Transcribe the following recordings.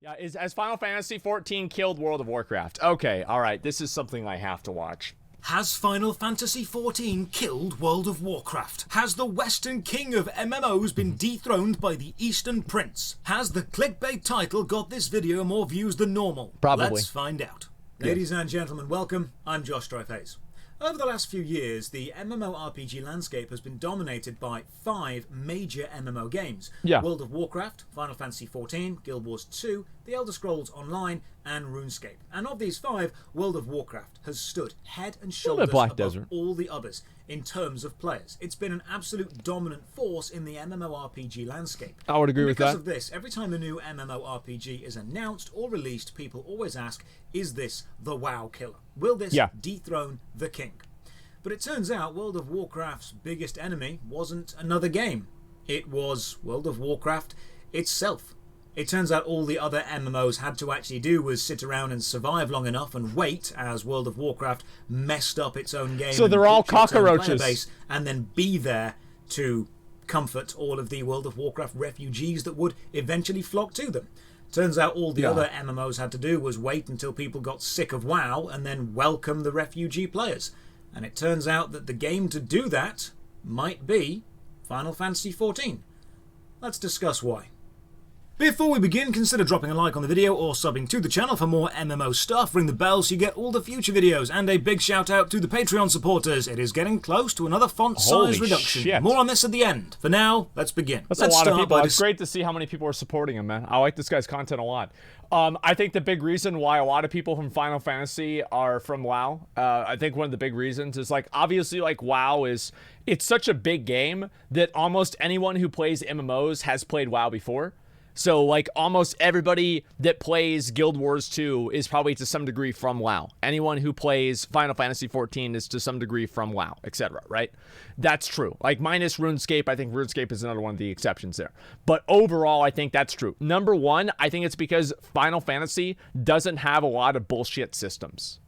Yeah, has Final Fantasy XIV killed World of Warcraft? Okay, alright, this is something I have to watch. Has Final Fantasy XIV killed World of Warcraft? Has the Western King of MMOs been dethroned by the Eastern Prince? Has the clickbait title got this video more views than normal? Probably. Let's find out. Ladies and gentlemen, welcome. I'm Josh Strife Hayes. Over the last few years, the MMORPG landscape has been dominated by 5 major MMO games. World of Warcraft, Final Fantasy XIV, Guild Wars 2, The Elder Scrolls Online, and RuneScape. And of these 5, World of Warcraft has stood head and shoulders above all the others in terms of players. It's been an absolute dominant force in the MMORPG landscape. I would agree with that. Because of this, every time a new MMORPG is announced or released, people always ask, is this the WoW Killer? Will this dethrone the king? But it turns out World of Warcraft's biggest enemy wasn't another game. It was World of Warcraft itself. It turns out all the other MMOs had to actually do was sit around and survive long enough and wait as World of Warcraft messed up its own game. So they're all cockroaches. Base, and then be there to comfort all of the World of Warcraft refugees that would eventually flock to them. Turns out all the other MMOs had to do was wait until people got sick of WoW and then welcome the refugee players. And it turns out that the game to do that might be Final Fantasy XIV. Let's discuss why. Before we begin, consider dropping a like on the video or subbing to the channel for more MMO stuff. Ring the bell so you get all the future videos. And a big shout out to the Patreon supporters. It is getting close to another font size reduction. Shit. More on this at the end. For now, let's begin. That's a lot of people. It's great to see how many people are supporting him, man. I like this guy's content a lot. I think the big reason why a lot of people from Final Fantasy are from WoW, I think one of the big reasons is, like, obviously, like, WoW is, it's such a big game that almost anyone who plays MMOs has played WoW before. So, like, almost everybody that plays Guild Wars 2 is probably to some degree from WoW. Anyone who plays Final Fantasy XIV is to some degree from WoW, etc., right? That's true. Like, minus RuneScape, I think RuneScape is another one of the exceptions there. But overall, I think that's true. Number one, I think it's because Final Fantasy doesn't have a lot of bullshit systems.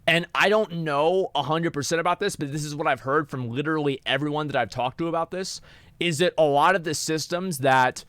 And I don't know 100% about this, but this is what I've heard from literally everyone that I've talked to about this, is that a lot of the systems that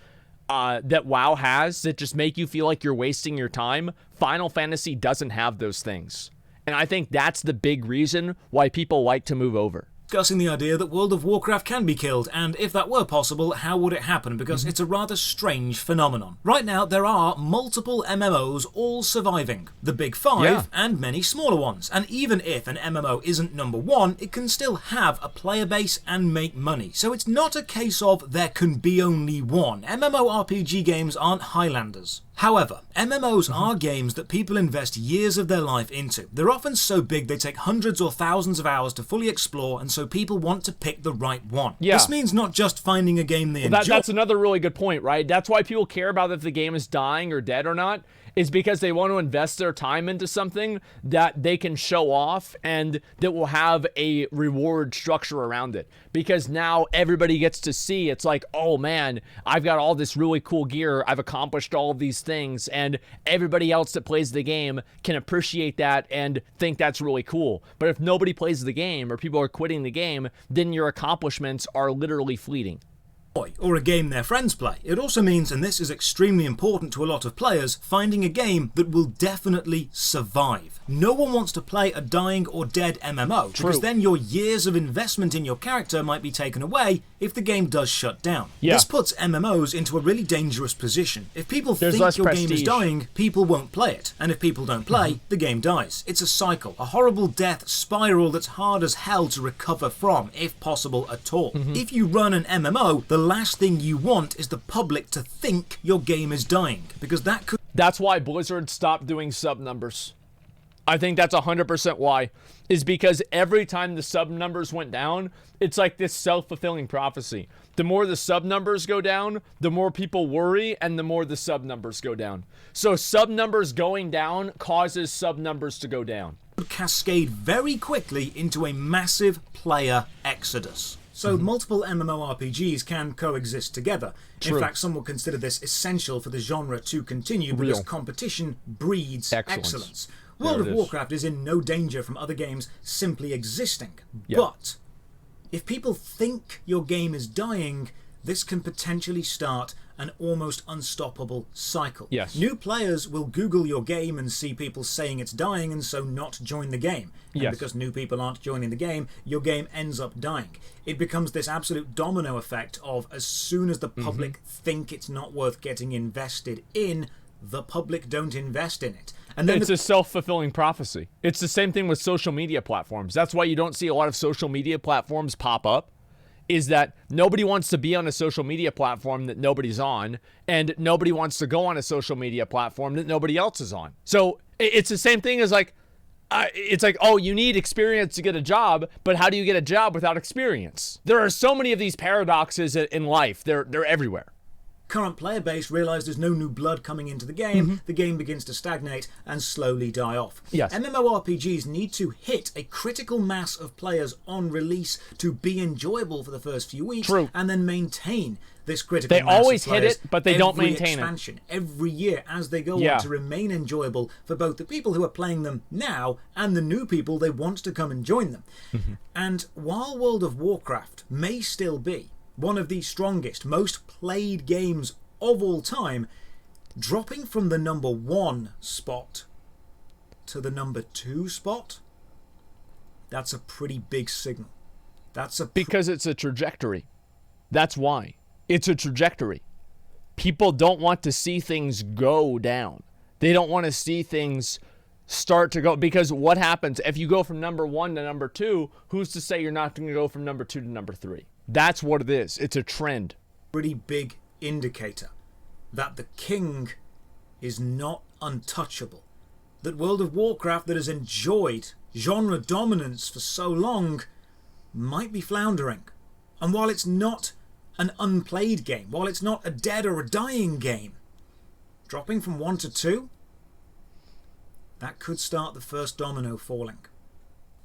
WoW has that just make you feel like you're wasting your time, Final Fantasy doesn't have those things. And I think that's the big reason why people like to move over. Discussing the idea that World of Warcraft can be killed, and if that were possible, how would it happen? Because it's a rather strange phenomenon. Right now, there are multiple MMOs all surviving. The big 5 and many smaller ones. And even if an MMO isn't number 1, it can still have a player base and make money. So it's not a case of there can be only one. MMORPG games aren't Highlanders. However, MMOs are games that people invest years of their life into. They're often so big they take hundreds or thousands of hours to fully explore, and so people want to pick the right one. This means not just finding a game they enjoy. That's another really good point, right? That's why people care about if the game is dying or dead or not, is because they want to invest their time into something that they can show off and that will have a reward structure around it. Because now everybody gets to see, it's like, oh man, I've got all this really cool gear, I've accomplished all of these things, and everybody else that plays the game can appreciate that and think that's really cool. But if nobody plays the game or people are quitting the game, then your accomplishments are literally fleeting. Or a game their friends play. It also means, and this is extremely important to a lot of players, finding a game that will definitely survive. No one wants to play a dying or dead MMO, because then your years of investment in your character might be taken away if the game does shut down. This puts MMOs into a really dangerous position. If people think your game is dying, people won't play it. And if people don't play, the game dies. It's a cycle, a horrible death spiral that's hard as hell to recover from, if possible at all. If you run an MMO, the last thing you want is the public to think your game is dying, because that could... That's why Blizzard stopped doing sub numbers. I think that's 100% why, is because every time the sub numbers went down, it's like this self-fulfilling prophecy. The more the sub numbers go down, the more people worry, and the more the sub numbers go down. So sub numbers going down causes sub numbers to go down. Cascade very quickly into a massive player exodus. So multiple MMORPGs can coexist together. In fact, some will consider this essential for the genre to continue because competition breeds excellence. World of Warcraft is in no danger from other games simply existing. But if people think your game is dying, this can potentially start an almost unstoppable cycle. Yes. New players will Google your game and see people saying it's dying and so not join the game. And Yes. because new people aren't joining the game, your game ends up dying. It becomes this absolute domino effect of as soon as the public think it's not worth getting invested in, the public don't invest in it. And then it's a self-fulfilling prophecy. It's the same thing with social media platforms. That's why you don't see a lot of social media platforms pop up, is that nobody wants to be on a social media platform that nobody's on, and nobody wants to go on a social media platform that nobody else is on. So it's the same thing as like, it's like, oh, you need experience to get a job, but how do you get a job without experience? There are so many of these paradoxes in life. They're everywhere. Current player base realise there's no new blood coming into the game, the game begins to stagnate and slowly die off. Yes. MMORPGs need to hit a critical mass of players on release to be enjoyable for the first few weeks, True. and then maintain this critical They mass always of hit players it, but they don't every maintain expansion, every year as they go Yeah. on to remain enjoyable for both the people who are playing them now and the new people they want to come and join them. And while World of Warcraft may still be one of the strongest, most played games of all time, dropping from the number 1 spot to the number 2 spot, that's a pretty big signal. Because it's a trajectory. That's why. It's a trajectory. People don't want to see things go down. They don't want to see things start to go, because what happens if you go from number 1 to number 2? Who's to say you're not going to go from number 2 to number 3? That's what it is. It's a trend. Pretty big indicator that the king is not untouchable. That World of Warcraft, that has enjoyed genre dominance for so long, might be floundering. And while it's not an unplayed game, while it's not a dead or a dying game, dropping from 1 to 2, that could start the first domino falling.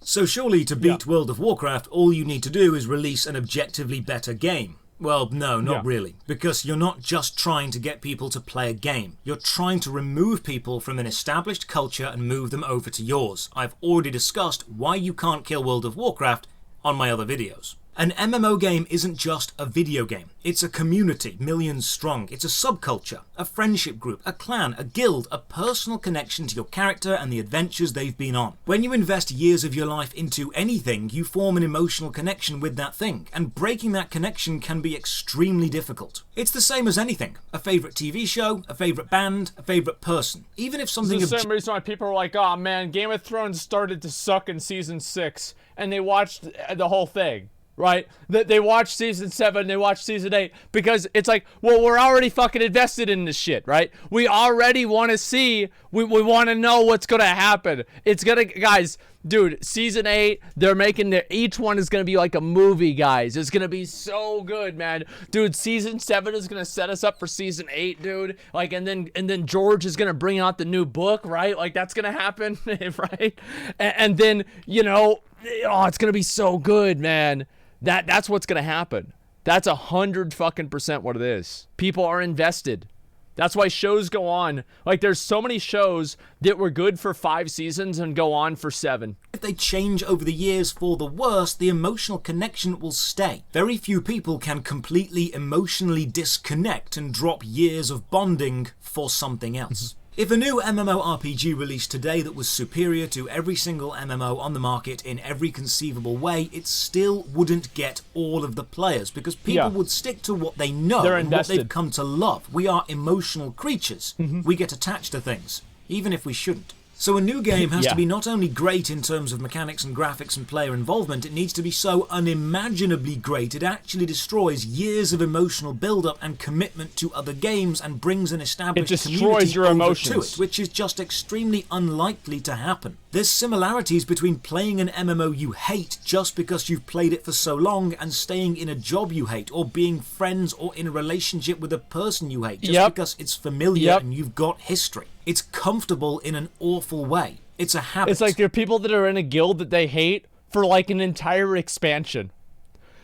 So surely to beat World of Warcraft, all you need to do is release an objectively better game. Well, no, not really. Because you're not just trying to get people to play a game. You're trying to remove people from an established culture and move them over to yours. I've already discussed why you can't kill World of Warcraft on my other videos. An MMO game isn't just a video game. It's a community, millions strong. It's a subculture, a friendship group, a clan, a guild, a personal connection to your character and the adventures they've been on. When you invest years of your life into anything, you form an emotional connection with that thing, and breaking that connection can be extremely difficult. It's the same as anything. A favourite TV show, a favourite band, a favourite person. Even if something... It's the same reason why people are like, oh man, Game of Thrones started to suck in season 6, and they watched the whole thing. Right? They watch season 7, they watch season 8, because it's like, well, we're already fucking invested in this shit, right? We already want to see, we want to know what's going to happen. It's going to, guys, dude, season 8, they're making each one is going to be like a movie, guys. It's going to be so good, man. Dude, season 7 is going to set us up for season 8, dude. Like, and then George is going to bring out the new book, right? Like, that's going to happen, right? And then, you know, oh, it's going to be so good, man. That's what's gonna happen. That's 100% what it is. People are invested. That's why shows go on. Like, there's so many shows that were good for 5 seasons and go on for 7. If they change over the years for the worse, the emotional connection will stay. Very few people can completely emotionally disconnect and drop years of bonding for something else. If a new MMORPG released today that was superior to every single MMO on the market in every conceivable way, it still wouldn't get all of the players, because people would stick to what they know and what they've come to love. We are emotional creatures. We get attached to things, even if we shouldn't. So a new game has to be not only great in terms of mechanics and graphics and player involvement, it needs to be so unimaginably great it actually destroys years of emotional build-up and commitment to other games and brings an established community your over emotions to it, which is just extremely unlikely to happen. There's similarities between playing an MMO you hate just because you've played it for so long and staying in a job you hate, or being friends or in a relationship with a person you hate just because it's familiar and you've got history. It's comfortable in an awful way. It's a habit. It's like there are people that are in a guild that they hate for like an entire expansion.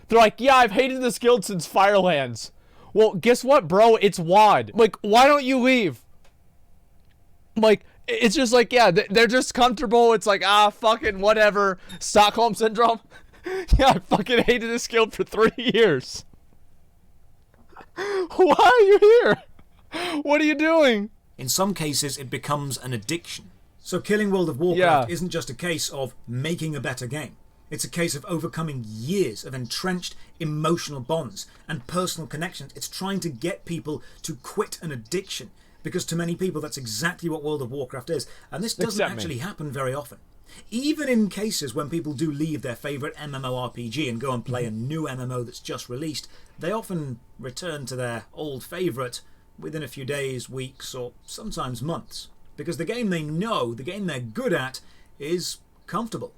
They're like, yeah, I've hated this guild since Firelands. Well, guess what, bro? It's WoD. Like, why don't you leave? Like, it's just like, yeah, they're just comfortable. It's like, fucking whatever. Stockholm Syndrome. Yeah, I fucking hated this guild for 3 years. Why are you here? What are you doing? In some cases, it becomes an addiction. So killing World of Warcraft isn't just a case of making a better game. It's a case of overcoming years of entrenched emotional bonds and personal connections. It's trying to get people to quit an addiction, because to many people that's exactly what World of Warcraft is, and this doesn't actually happen very often. Even in cases when people do leave their favourite MMORPG and go and play a new MMO that's just released, they often return to their old favourite within a few days, weeks, or sometimes months. Because the game they know, the game they're good at, is comfortable.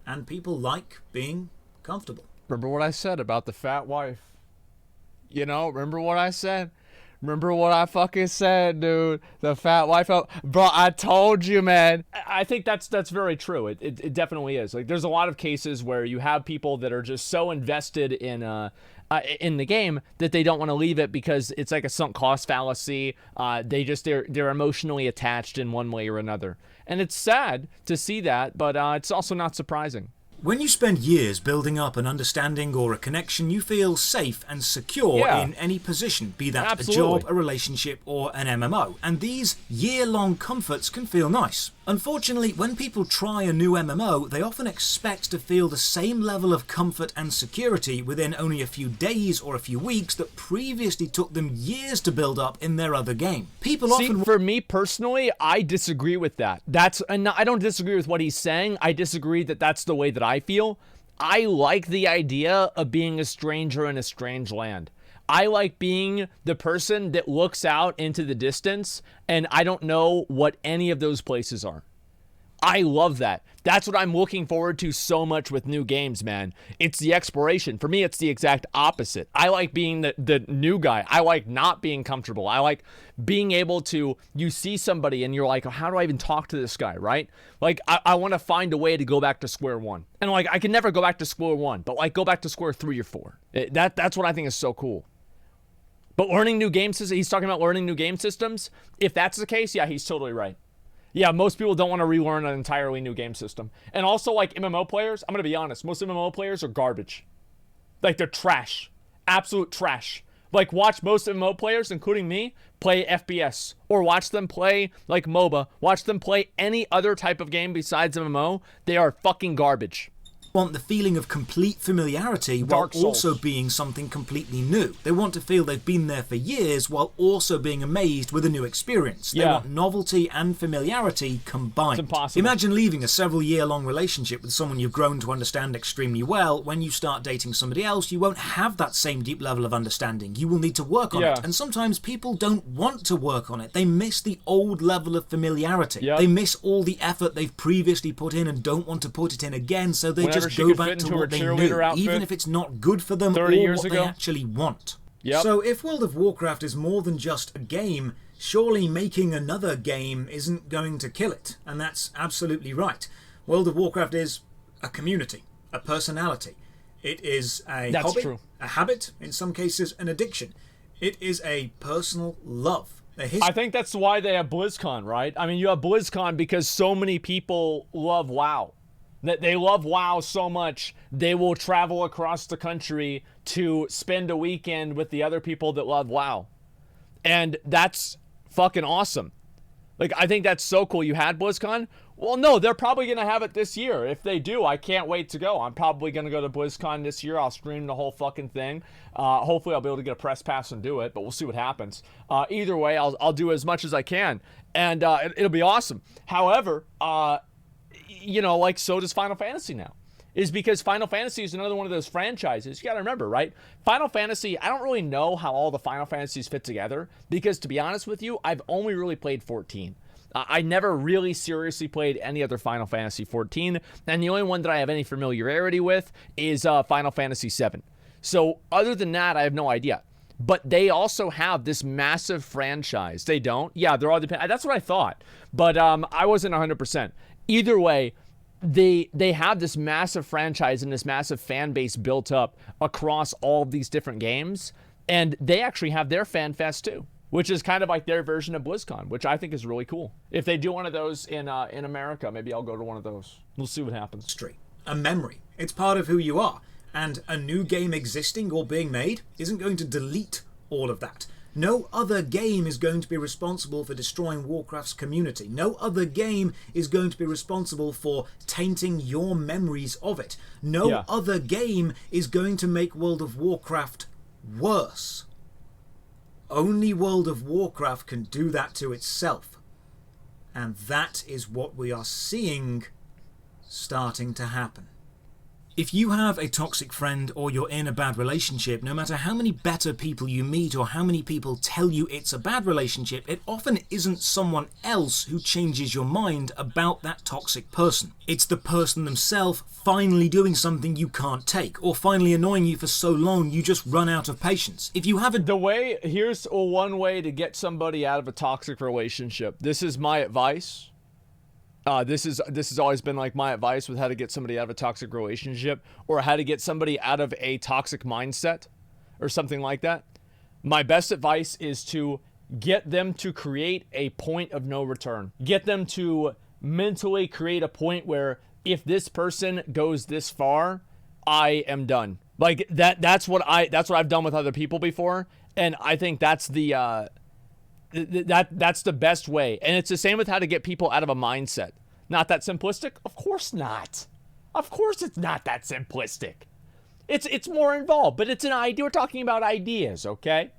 And people like being comfortable. Remember what I said about the fat wife? You know, remember what I said? Remember what I fucking said, dude? The fat wife. Bro, I told you, man. I think that's very true. It definitely is. Like, there's a lot of cases where you have people that are just so invested in the game that they don't want to leave it because it's like a sunk cost fallacy. They're emotionally attached in one way or another. And it's sad to see that, but it's also not surprising. When you spend years building up an understanding or a connection, you feel safe and secure in any position, be that a job, a relationship, or an MMO. And these year-long comforts can feel nice. Unfortunately, when people try a new MMO, they often expect to feel the same level of comfort and security within only a few days or a few weeks that previously took them years to build up in their other game. People often... For me personally, I disagree with that. And I don't disagree with what he's saying. I disagree that that's the way that I feel. I like the idea of being a stranger in a strange land. I like being the person that looks out into the distance and I don't know what any of those places are. I love that. That's what I'm looking forward to so much with new games, man. It's the exploration. For me, it's the exact opposite. I like being the new guy. I like not being comfortable. I like being able to, you see somebody and you're like, oh, how do I even talk to this guy, right? Like, I want to find a way to go back to square one. And like, I can never go back to square one, but like, go back to square 3 or 4. That's what I think is so cool. But learning new game systems, he's talking about learning new game systems. If that's the case, yeah, he's totally right. Yeah, most people don't want to relearn an entirely new game system. And also, like, MMO players, I'm going to be honest, most MMO players are garbage. Like, they're trash. Absolute trash. Like, watch most MMO players, including me, play FPS. Or watch them play, like, MOBA. Watch them play any other type of game besides MMO. They are fucking garbage. Want the feeling of complete familiarity while also being something completely new. They want to feel they've been there for years while also being amazed with a new experience. They want novelty and familiarity combined. It's impossible. Imagine leaving a several-year-long relationship with someone you've grown to understand extremely well. When you start dating somebody else, you won't have that same deep level of understanding. You will need to work on it. And sometimes people don't want to work on it. They miss the old level of familiarity. They miss all the effort they've previously put in and don't want to put it in again, so they just go back to what they knew, even if it's not good for them or what they actually want. So if World of Warcraft is more than just a game, surely making another game isn't going to kill it. And that's absolutely right. World of Warcraft is a community, a personality. It is a hobby, a habit, in some cases an addiction. It is a personal love. I think that's why they have BlizzCon, right? I mean, you have BlizzCon because so many people love WoW. That they love WoW so much, they will travel across the country to spend a weekend with the other people that love WoW. And that's fucking awesome. Like, I think that's so cool. You had BlizzCon? Well, no, they're probably going to have it this year. If they do, I can't wait to go. I'm probably going to go to BlizzCon this year. I'll stream the whole fucking thing. Hopefully, I'll be able to get a press pass and do it, but we'll see what happens. Either way, I'll do as much as I can, and it'll be awesome. However, you know, like, so does Final Fantasy now. Is because Final Fantasy is another one of those franchises. You gotta remember, right? Final Fantasy, I don't really know how all the Final Fantasies fit together, because to be honest with you, I've only really played 14. I never really seriously played any other Final Fantasy 14, and the only one that I have any familiarity with is Final Fantasy 7. So other than that, I have no idea. But they also have this massive franchise. They don't? Yeah, they're all dependent. That's what I thought. But I wasn't 100%. Either way, they have this massive franchise and this massive fan base built up across all of these different games. And they actually have their fan fest too, which is kind of like their version of BlizzCon, which I think is really cool. If they do one of those in America, maybe I'll go to one of those. We'll see what happens. A memory. It's part of who you are. And a new game existing or being made isn't going to delete all of that. No other game is going to be responsible for destroying Warcraft's community. No other game is going to be responsible for tainting your memories of it. No other game is going to make World of Warcraft worse. Only World of Warcraft can do that to itself. And that is what we are seeing starting to happen. If you have a toxic friend or you're in a bad relationship, no matter how many better people you meet or how many people tell you it's a bad relationship, it often isn't someone else who changes your mind about that toxic person. It's the person themselves finally doing something you can't take, or finally annoying you for so long you just run out of patience. If you have a... Here's one way to get somebody out of a toxic relationship. This is my advice. This has always been like my advice with how to get somebody out of a toxic relationship or how to get somebody out of a toxic mindset or something like that. My best advice is to get them to create a point of no return. Get them to mentally create a point where if this person goes this far, I am done. Like that's what I've done with other people before, and I think that's the that's the best way. And it's the same with how to get people out of a mindset. Not that simplistic? Of course not. Of course it's not that simplistic. It's more involved, but it's an idea. We're talking about ideas, okay?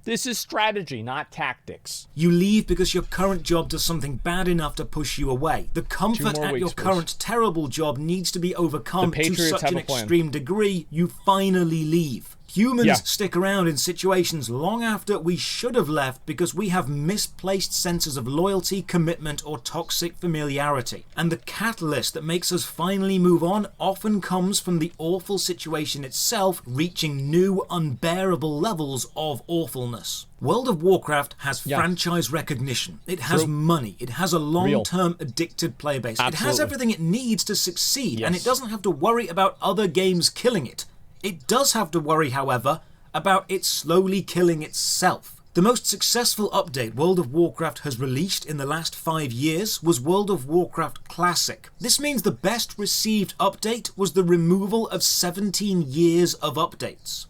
This is strategy, not tactics. You leave because your current job does something bad enough to push you away. The comfort at your current terrible job needs to be overcome to such an extreme degree, you finally leave. Humans stick around in situations long after we should have left because we have misplaced senses of loyalty, commitment, or toxic familiarity. And the catalyst that makes us finally move on often comes from the awful situation itself reaching new, unbearable levels of awfulness. World of Warcraft has franchise recognition. It has money. It has a long-term addicted player base. Absolutely. It has everything it needs to succeed, and it doesn't have to worry about other games killing it. It does have to worry, however, about it slowly killing itself. The most successful update World of Warcraft has released in the last 5 years was World of Warcraft Classic. This means the best received update was the removal of 17 years of updates.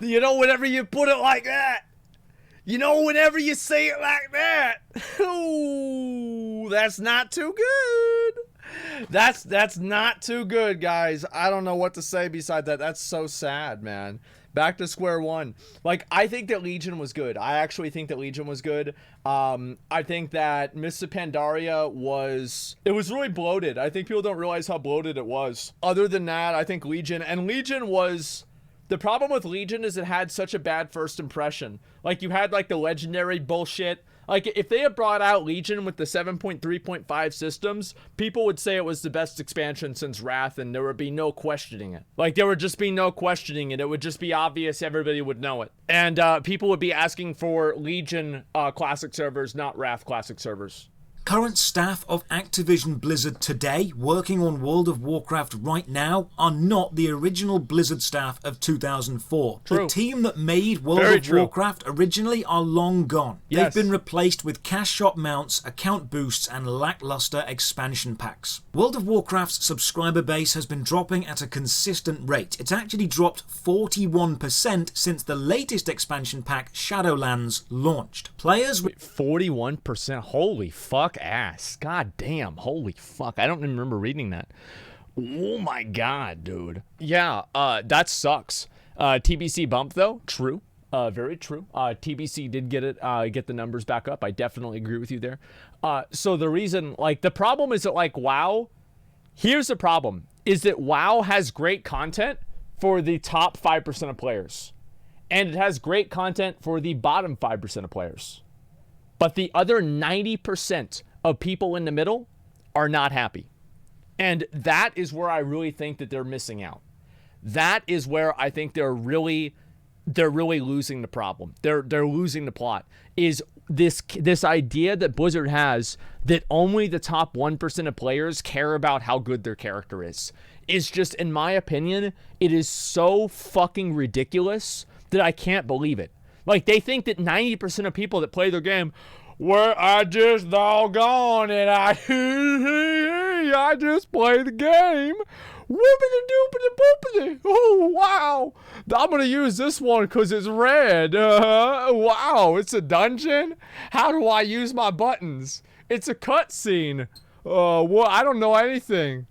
You know, whenever you put it like that, you know, whenever you say it like that, ooh, that's not too good. That's not too good, guys. I don't know what to say beside that. That's so sad, man. Back to square one. Like, I think that Legion was good. I actually think that Legion was good. I think that Mists of Pandaria was really bloated. I think people don't realize how bloated it was. Other than that, I think Legion was... The problem with Legion is it had such a bad first impression. Like, you had, like, the legendary bullshit. Like, if they had brought out Legion with the 7.3.5 systems, people would say it was the best expansion since Wrath, and there would be no questioning it. Like, there would just be no questioning it. It would just be obvious. Everybody would know it. And people would be asking for Legion classic servers, not Wrath classic servers. Current staff of Activision Blizzard today, working on World of Warcraft right now, are not the original Blizzard staff of 2004. True. The team that made World of Warcraft originally are long gone. They've been replaced with cash shop mounts, account boosts, and lackluster expansion packs. World of Warcraft's subscriber base has been dropping at a consistent rate. It's actually dropped 41% since the latest expansion pack, Shadowlands, launched. Players... 41%? Holy fuck ass. God damn. Holy fuck. I don't even remember reading that. Oh my god, dude. Yeah, that sucks. TBC bump though. True. Very true. TBC did get the numbers back up. I definitely agree with you there. So the reason, like, the problem is that, like, WoW, here's the problem, is that WoW has great content for the top 5% of players. And it has great content for the bottom 5% of players. But the other 90% of people in the middle are not happy. And that is where I really think that they're missing out. That is where I think they're really losing the problem. They're losing the plot. Is this idea that Blizzard has that only the top 1% of players care about how good their character is just, in my opinion, it is so fucking ridiculous that I can't believe it. Like, they think that 90% of people that play their game, well, I just doggone it, me, I just play the game. Whoopity doopity boopity. Oh, wow. I'm going to use this one because it's red. Wow, it's a dungeon? How do I use my buttons? It's a cutscene. Well, I don't know anything.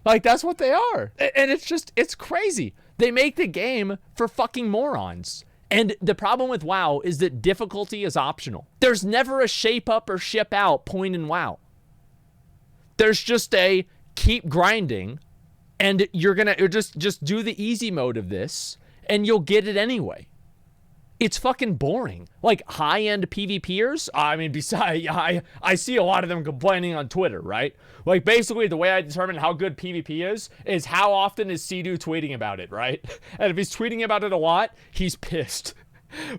Like, that's what they are. And it's crazy. They make the game for fucking morons. And the problem with WoW is that difficulty is optional. There's never a shape up or ship out point in WoW. There's just a keep grinding, and you're gonna just do the easy mode of this, and you'll get it anyway. It's fucking boring. Like, high-end PvPers, I mean, besides, I see a lot of them complaining on Twitter, right? Like, basically, the way I determine how good PvP is how often is Sea-Doo tweeting about it, right? And if he's tweeting about it a lot, he's pissed.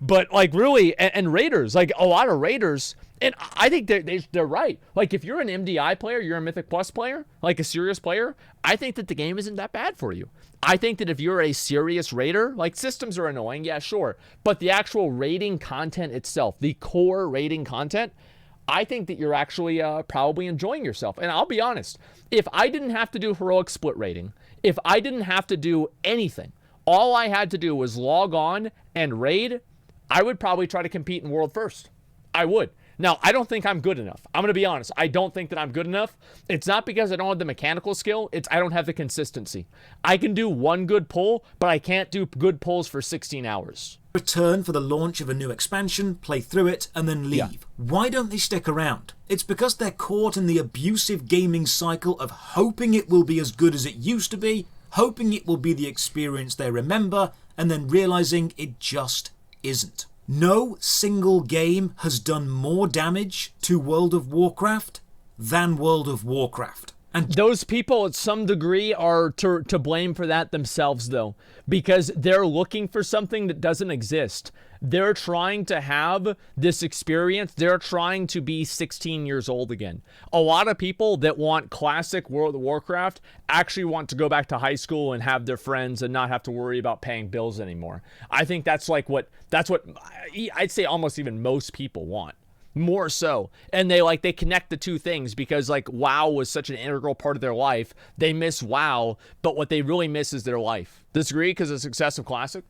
But, like, really, and raiders, like, a lot of raiders, and I think they're right. Like, if you're an MDI player, you're a Mythic Plus player, like a serious player, I think that the game isn't that bad for you. I think that if you're a serious raider, like, systems are annoying, yeah, sure. But the actual raiding content itself, the core raiding content, I think that you're actually probably enjoying yourself. And I'll be honest, if I didn't have to do heroic split raiding, if I didn't have to do anything, all I had to do was log on and raid, I would probably try to compete in World first. I would. Now, I don't think I'm good enough. I'm going to be honest. I don't think that I'm good enough. It's not because I don't have the mechanical skill. It's I don't have the consistency. I can do one good pull, but I can't do good pulls for 16 hours. Return for the launch of a new expansion, play through it, and then leave. Yeah. Why don't they stick around? It's because they're caught in the abusive gaming cycle of hoping it will be as good as it used to be, hoping it will be the experience they remember, and then realizing it just isn't. No single game has done more damage to World of Warcraft than World of Warcraft. And those people at some degree are to blame for that themselves, though, because they're looking for something that doesn't exist. They're trying to have this experience. They're trying to be 16 years old again. A lot of people that want classic World of Warcraft actually want to go back to high school and have their friends and not have to worry about paying bills anymore. I think that's what I'd say almost even most people want. More so. And they connect the two things because, like, WoW was such an integral part of their life. They miss WoW, but what they really miss is their life. Disagree because of the success of Classic?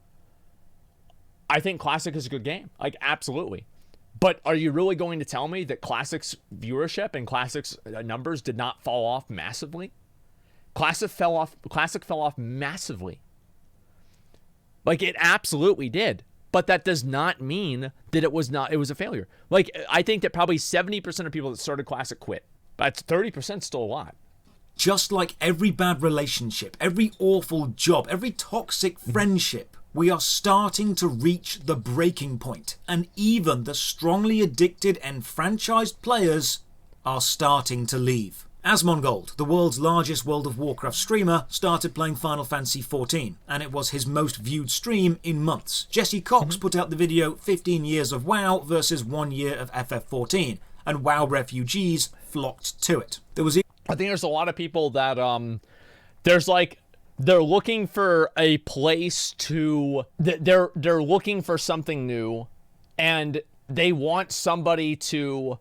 I think Classic is a good game. Like, absolutely. But are you really going to tell me that Classic's viewership and Classic's numbers did not fall off massively? Classic fell off massively. Like, it absolutely did. But that does not mean that it was a failure. Like, I think that probably 70% of people that started Classic quit. That's 30% still a lot. Just like every bad relationship, every awful job, every toxic friendship, we are starting to reach the breaking point. And even the strongly addicted and franchised players are starting to leave. Asmongold, the world's largest World of Warcraft streamer, started playing Final Fantasy XIV, and it was his most viewed stream in months. Jesse Cox put out the video 15 years of WoW versus 1 year of FF14, and WoW refugees flocked to it. I think there's a lot of people that they're looking for a place to they're looking for something new, and they want somebody to.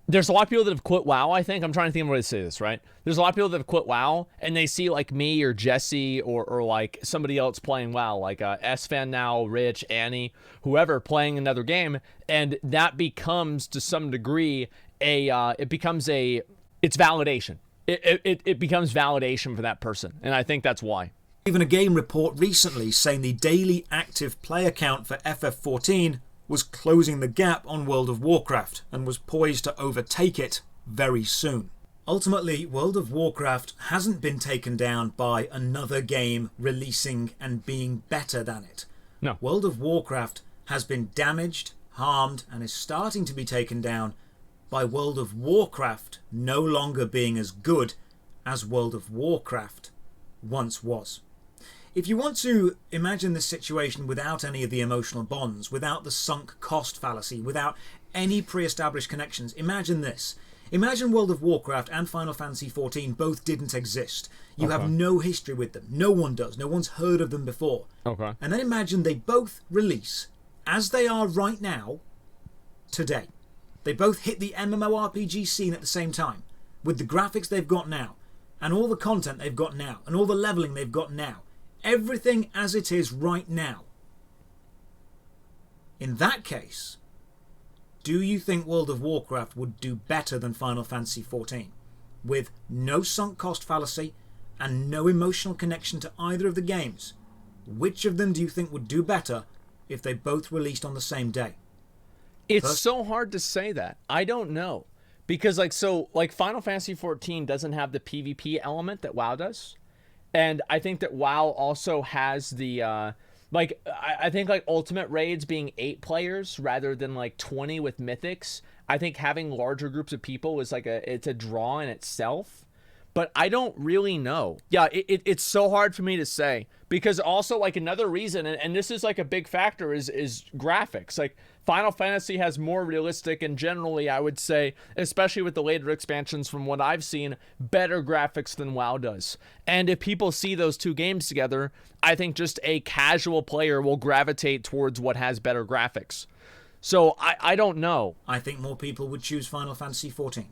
There's a lot of people that have quit WoW, I think. I'm trying to think of a way to say this, right? There's a lot of people that have quit WoW, and they see, like, me or Jesse or like, somebody else playing WoW, like S-Fan now, Rich, Annie, whoever, playing another game, and that becomes, to some degree, it's validation. It becomes validation for that person, and I think that's why. Even a game report recently saying the daily active player count for FF14 was closing the gap on World of Warcraft and was poised to overtake it very soon. Ultimately, World of Warcraft hasn't been taken down by another game releasing and being better than it. No. World of Warcraft has been damaged, harmed, and is starting to be taken down by World of Warcraft no longer being as good as World of Warcraft once was. If you want to imagine this situation without any of the emotional bonds, without the sunk cost fallacy, without any pre-established connections, imagine this. Imagine World of Warcraft and Final Fantasy XIV both didn't exist. You have no history with them. No one does. No one's heard of them before. Okay. And then imagine they both release, as they are right now, today. They both hit the MMORPG scene at the same time. with the graphics they've got now, and all the content they've got now, and all the leveling they've got now, everything as it is right now, in that case, do you think World of Warcraft would do better than Final Fantasy XIV? With no sunk cost fallacy and no emotional connection to either of the games, which of them do you think would do better if they both released on the same day? It's so hard to say that. I don't know. Because Final Fantasy XIV doesn't have the PvP element that WoW does. And I think that WoW also has the I think ultimate raids being 8 players rather than 20 with mythics. I think having larger groups of people is it's a draw in itself. But I don't really know. Yeah, it's so hard for me to say, because also another reason, and this is a big factor, is graphics. Final Fantasy has more realistic and generally, I would say, especially with the later expansions from what I've seen, better graphics than WoW does. And if people see those two games together, I think just a casual player will gravitate towards what has better graphics. So I don't know. I think more people would choose Final Fantasy XIV.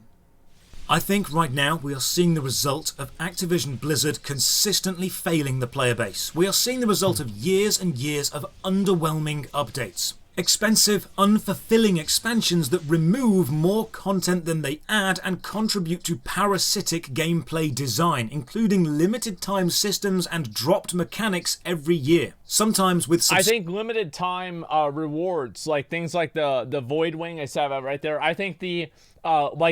I think right now we are seeing the result of Activision Blizzard consistently failing the player base. We are seeing the result of years and years of underwhelming updates. Expensive, unfulfilling expansions that remove more content than they add and contribute to parasitic gameplay design, including limited time systems and dropped mechanics every year. Sometimes with I think limited time rewards, things like the Void Wing, I said that right there. I think the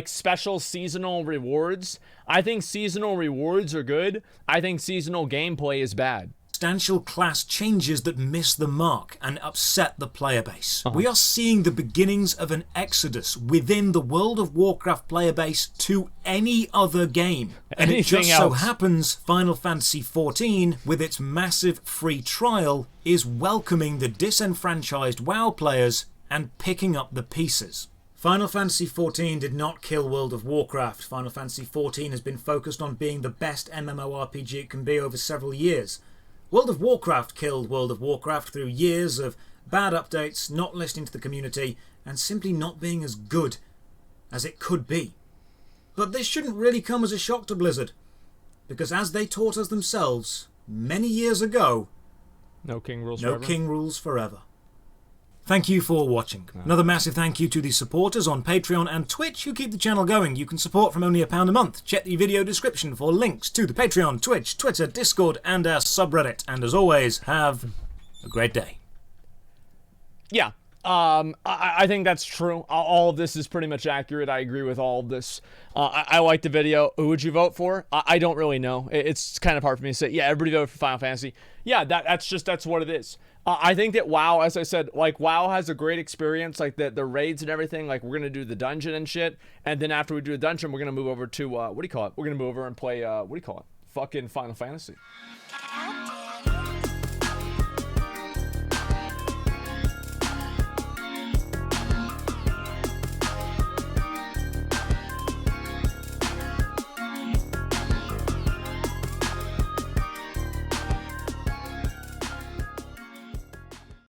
special seasonal rewards, I think seasonal rewards are good. I think seasonal gameplay is bad. Substantial class changes that miss the mark and upset the player base. We are seeing the beginnings of an exodus within the World of Warcraft player base to any other game. And it just so happens Final Fantasy XIV, with its massive free trial, is welcoming the disenfranchised WoW players and picking up the pieces. Final Fantasy XIV did not kill World of Warcraft. Final Fantasy XIV has been focused on being the best MMORPG it can be over several years. World of Warcraft killed World of Warcraft through years of bad updates, not listening to the community, and simply not being as good as it could be. But this shouldn't really come as a shock to Blizzard, because as they taught us themselves many years ago, no king rules no forever. King rules forever. Thank you for watching. Another massive thank you to the supporters on Patreon and Twitch who keep the channel going. You can support from only £1 a month. Check the video description for links to the Patreon, Twitch, Twitter, Discord, and our subreddit. And as always, have a great day. Yeah, I think that's true. All of this is pretty much accurate. I agree with all of this. I like the video. Who would you vote for? I don't really know. It's kind of hard for me to say. Yeah, everybody voted for Final Fantasy. Yeah, that's what it is. I think that WoW, as I said, WoW has a great experience, the raids and everything. We're going to do the dungeon and shit. And then after we do the dungeon, we're going to move over to, what do you call it? We're going to move over and play, fucking Final Fantasy.